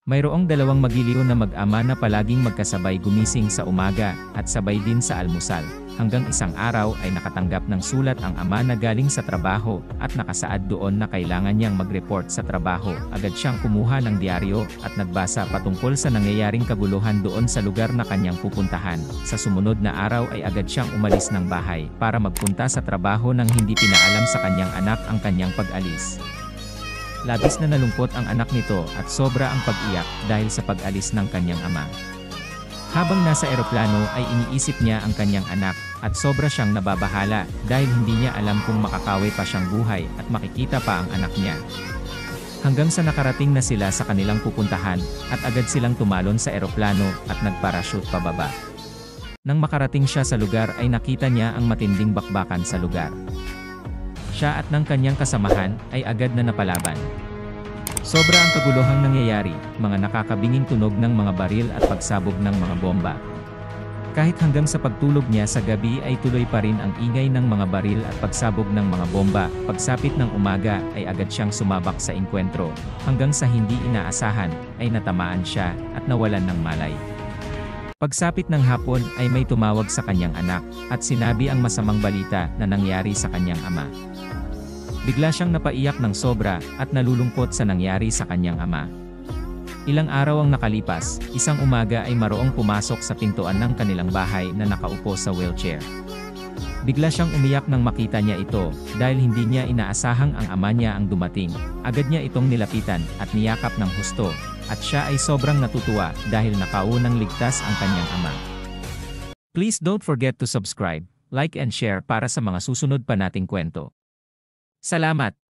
Mayroong dalawang magiliw na mag-ama na palaging magkasabay gumising sa umaga, at sabay din sa almusal. Hanggang isang araw ay nakatanggap ng sulat ang ama na galing sa trabaho, at nakasaad doon na kailangan niyang mag-report sa trabaho. Agad siyang kumuha ng diaryo, at nagbasa patungkol sa nangyayaring kaguluhan doon sa lugar na kanyang pupuntahan. Sa sumunod na araw ay agad siyang umalis ng bahay, para magpunta sa trabaho nang hindi pinaalam sa kanyang anak ang kanyang pag-alis. Labis na nalungkot ang anak nito at sobra ang pag-iyak dahil sa pag-alis ng kanyang ama. Habang nasa eroplano ay iniisip niya ang kanyang anak at sobra siyang nababahala dahil hindi niya alam kung makakawi pa siyang buhay at makikita pa ang anak niya. Hanggang sa nakarating na sila sa kanilang pupuntahan at agad silang tumalon sa eroplano at nagparachute pababa. Nang makarating siya sa lugar ay nakita niya ang matinding bakbakan sa lugar. Siya at ng kanyang kasamahan ay agad na napalaban. Sobra ang kaguluhang nangyayari, mga nakakabinging tunog ng mga baril at pagsabog ng mga bomba. Kahit hanggang sa pagtulog niya sa gabi ay tuloy pa rin ang ingay ng mga baril at pagsabog ng mga bomba. Pagsapit ng umaga ay agad siyang sumabak sa engkwentro, hanggang sa hindi inaasahan ay natamaan siya at nawalan ng malay. Pagsapit ng hapon ay may tumawag sa kanyang anak at sinabi ang masamang balita na nangyari sa kanyang ama. Bigla siyang napaiyak ng sobra at nalulungkot sa nangyari sa kanyang ama. Ilang araw ang nakalipas, isang umaga ay maroong pumasok sa pintuan ng kanilang bahay na nakaupo sa wheelchair. Bigla siyang umiyak nang makita niya ito dahil hindi niya inaasahang ang ama niya ang dumating. Agad niya itong nilapitan at niyakap ng husto at siya ay sobrang natutuwa dahil nakaunang ligtas ang kanyang ama. Please don't forget to subscribe, like and share para sa mga susunod pa nating kwento. Salamat!